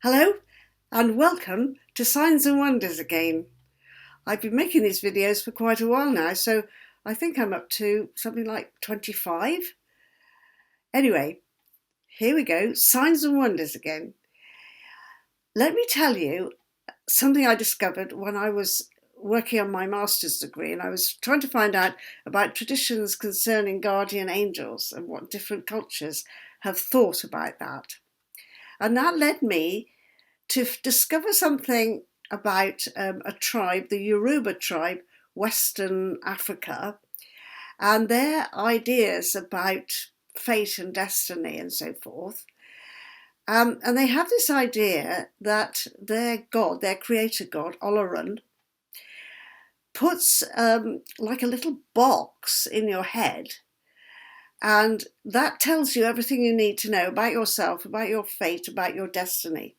Hello and welcome to Signs and Wonders again. I've been making these videos for quite a while now, so I think I'm up to something like 25. Anyway, here we go, Signs and Wonders again. Let me tell you something I discovered when I was working on my master's degree, and I was trying to find out about traditions concerning guardian angels and what different cultures have thought about that. And that led me to discover something about a tribe, the Yoruba tribe, Western Africa, and their ideas about fate and destiny and so forth. And they have this idea that their god, their creator god, Oloran, puts like a little box in your head, and that tells you everything you need to know about yourself, about your fate, about your destiny.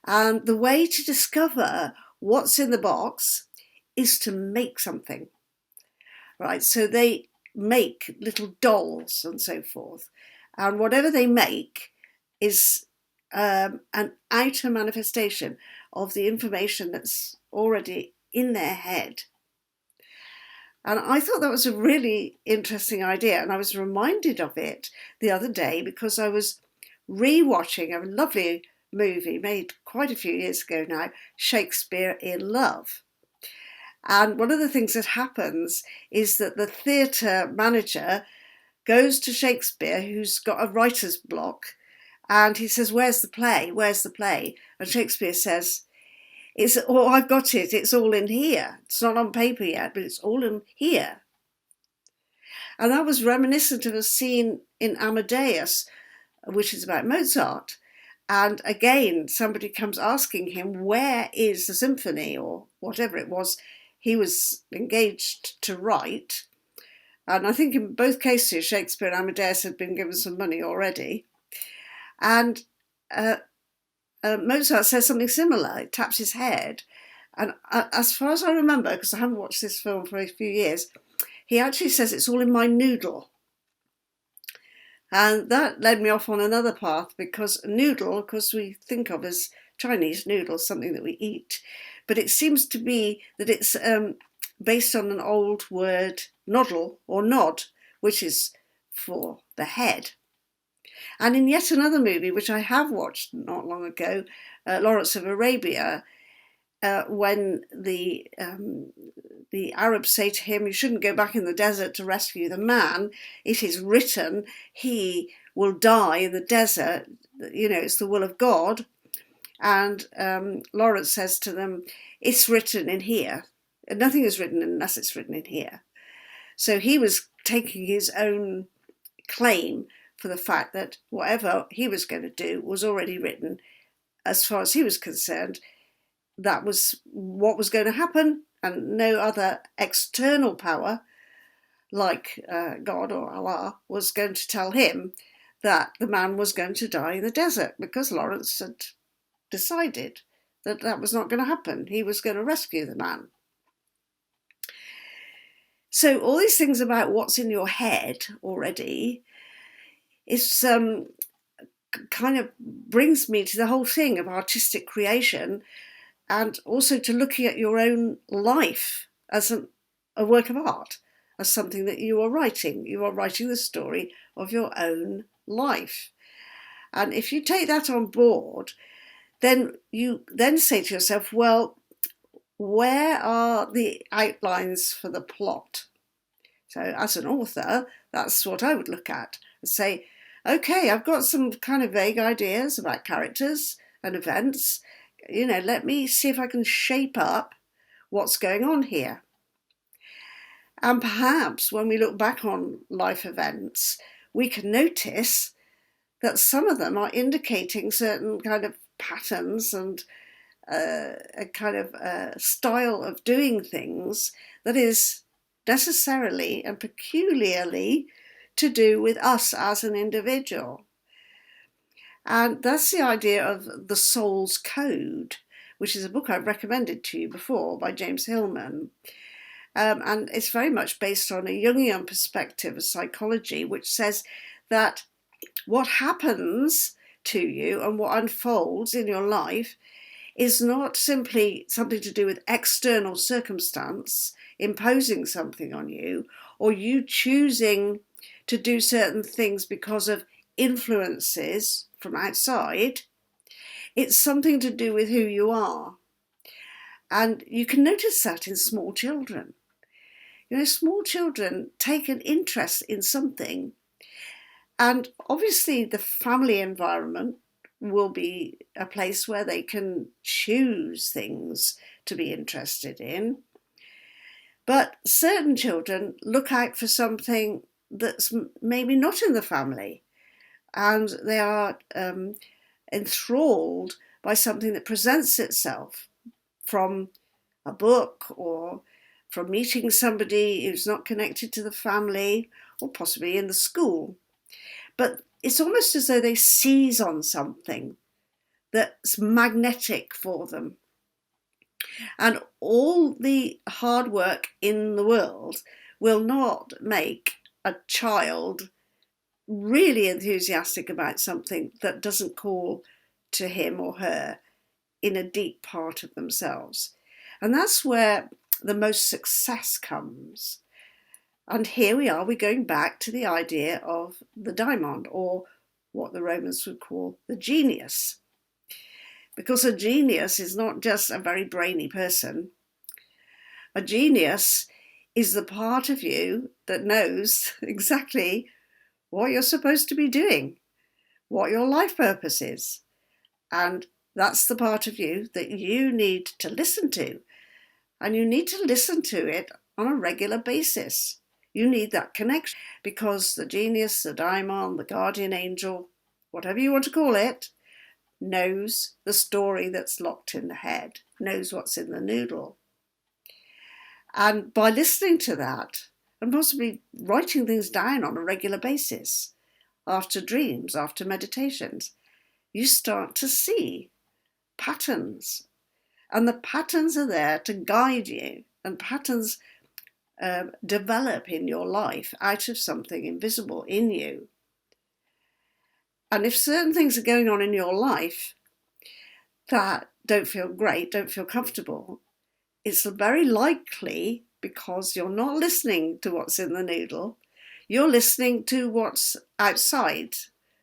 And the way to discover what's in the box is to make something, right? So they make little dolls and so forth. And whatever they make is an outer manifestation of the information that's already in their head. And I thought that was a really interesting idea. And I was reminded of it the other day because I was re-watching a lovely movie made quite a few years ago now, Shakespeare in Love. And one of the things that happens is that the theatre manager goes to Shakespeare, who's got a writer's block, and he says, "Where's the play? Where's the play?" And Shakespeare says, I've got it, it's all in here. It's not on paper yet, but it's all in here." And that was reminiscent of a scene in Amadeus, which is about Mozart. And again, somebody comes asking him, where is the symphony or whatever it was he was engaged to write? And I think in both cases, Shakespeare and Amadeus had been given some money already. And Mozart says something similar. He taps his head. And as far as I remember, because I haven't watched this film for a few years, he actually says it's all in my noodle. And that led me off on another path, because noodle, of course, we think of as Chinese noodles, something that we eat. But it seems to be that it's based on an old word, noddle or nod, which is for the head. And in yet another movie, which I have watched not long ago, Lawrence of Arabia, when the Arabs say to him, "You shouldn't go back in the desert to rescue the man. It is written he will die in the desert. You know, it's the will of God." And Lawrence says to them, "It's written in here. Nothing is written unless it's written in here." So he was taking his own claim for the fact that whatever he was going to do was already written. As far as he was concerned, that was what was going to happen, and no other external power like God or Allah was going to tell him that the man was going to die in the desert, because Lawrence had decided that that was not going to happen. He was going to rescue the man. So all these things about what's in your head already is kind of brings me to the whole thing of artistic creation, and also to looking at your own life as a work of art, as something that you are writing. You are writing the story of your own life. And if you take that on board, then you then say to yourself, well, where are the outlines for the plot? So as an author, that's what I would look at and say, okay, I've got some kind of vague ideas about characters and events. You know, let me see if I can shape up what's going on here. And perhaps when we look back on life events, we can notice that some of them are indicating certain kind of patterns and a kind of style of doing things that is necessarily and peculiarly to do with us as an individual. And that's the idea of the soul's code, which is a book I've recommended to you before by James Hillman. And it's very much based on a Jungian perspective of psychology, which says that what happens to you and what unfolds in your life is not simply something to do with external circumstance imposing something on you, or you choosing to do certain things because of influences from outside. It's something to do with who you are. And you can notice that in small children. You know, small children take an interest in something, and obviously the family environment will be a place where they can choose things to be interested in. But certain children look out for something that's maybe not in the family, and they are enthralled by something that presents itself from a book or from meeting somebody who's not connected to the family, or possibly in the school. But it's almost as though they seize on something that's magnetic for them. And all the hard work in the world will not make a child really enthusiastic about something that doesn't call to him or her in a deep part of themselves. And that's where the most success comes. And here we are, we're going back to the idea of the daimon, or what the Romans would call the genius. Because a genius is not just a very brainy person. A genius is the part of you that knows exactly what you're supposed to be doing, what your life purpose is. And that's the part of you that you need to listen to. And you need to listen to it on a regular basis. You need that connection, because the genius, the daimon, the guardian angel, whatever you want to call it, knows the story that's locked in the head, knows what's in the noodle. And by listening to that, and possibly writing things down on a regular basis, after dreams, after meditations, you start to see patterns. And the patterns are there to guide you, and patterns develop in your life out of something invisible in you. And if certain things are going on in your life that don't feel great, don't feel comfortable, it's very likely because you're not listening to what's in the noodle, you're listening to what's outside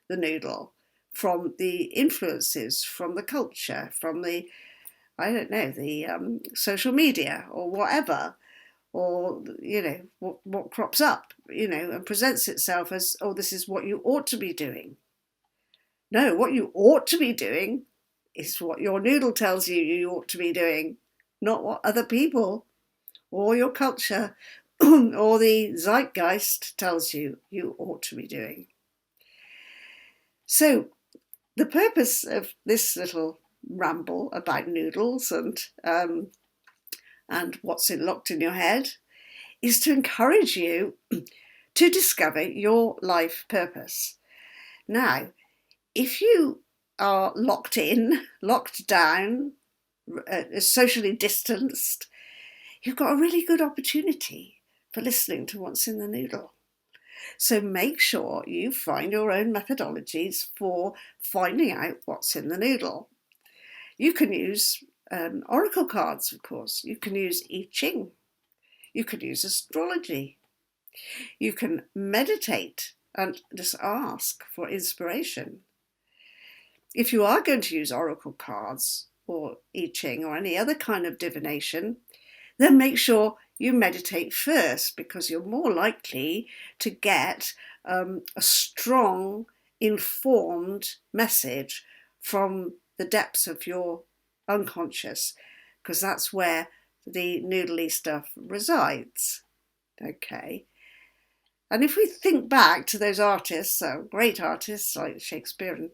the noodle, from the influences, from the culture, from the, I don't know, the social media or whatever, or, you know, what crops up, you know, and presents itself as, oh, this is what you ought to be doing. No, what you ought to be doing is what your noodle tells you you ought to be doing, not what other people or your culture or the zeitgeist tells you you ought to be doing. So the purpose of this little ramble about noodles and what's locked in your head is to encourage you to discover your life purpose. Now, if you are locked in, locked down, socially distanced, you've got a really good opportunity for listening to what's in the noodle. So make sure you find your own methodologies for finding out what's in the noodle. You can use oracle cards, of course. You can use I Ching. You could use astrology. You can meditate and just ask for inspiration. If you are going to use oracle cards or I Ching or any other kind of divination, then make sure you meditate first, because you're more likely to get a strong, informed message from the depths of your unconscious, because that's where the noodly stuff resides. Okay. And if we think back to those artists, great artists like Shakespeare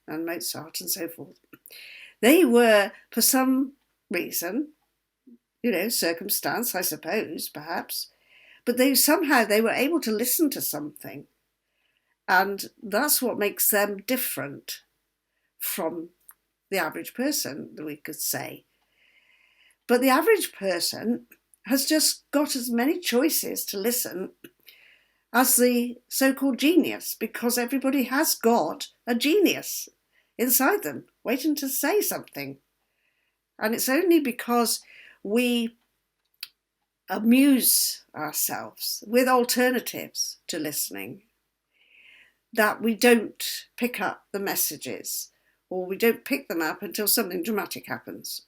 and Mozart and so forth, they were, for some reason, you know, circumstance, I suppose, perhaps, but they were able to listen to something. And that's what makes them different from the average person, we could say. But the average person has just got as many choices to listen as the so-called genius, because everybody has got a genius inside them waiting to say something. And it's only because we amuse ourselves with alternatives to listening that we don't pick up the messages, or we don't pick them up until something dramatic happens.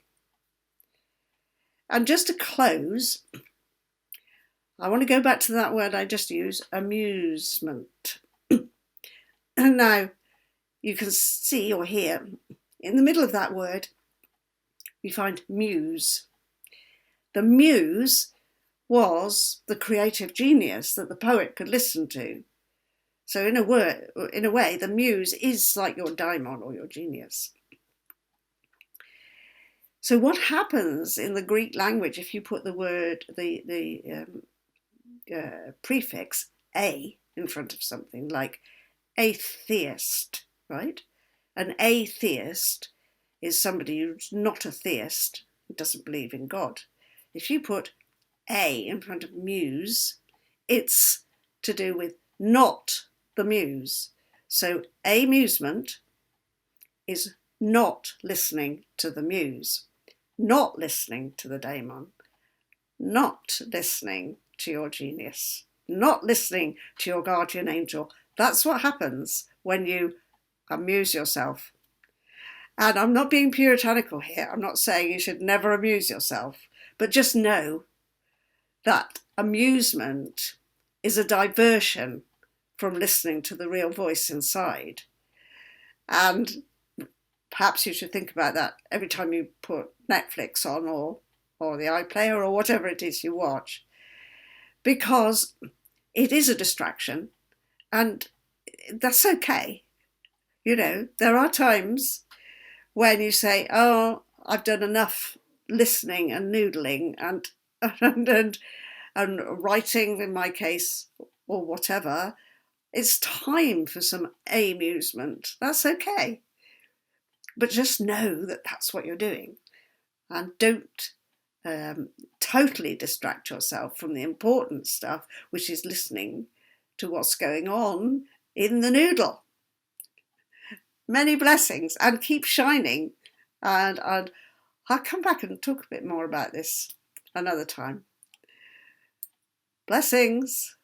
And just to close, I want to go back to that word I just used, amusement. And now you can see or hear in the middle of that word, we find muse. The muse was the creative genius that the poet could listen to. So in a way, the muse is like your daimon or your genius. So what happens in the Greek language if you put the word, the prefix a in front of something, like atheist, right? An atheist is somebody who's not a theist, who doesn't believe in God. If you put a in front of muse, it's to do with not the muse. So amusement is not listening to the muse, not listening to the daemon, not listening to your genius, not listening to your guardian angel. That's what happens when you amuse yourself. And I'm not being puritanical here. I'm not saying you should never amuse yourself, but just know that amusement is a diversion from listening to the real voice inside. And perhaps you should think about that every time you put Netflix on or the iPlayer or whatever it is you watch, because it is a distraction, and that's okay. You know, there are times when you say, oh, I've done enough listening and noodling and writing in my case, or whatever. It's time for some amusement. That's okay. But just know that that's what you're doing. And don't totally distract yourself from the important stuff, which is listening to what's going on in the noodle. Many blessings, and keep shining. And I'll come back and talk a bit more about this another time. Blessings.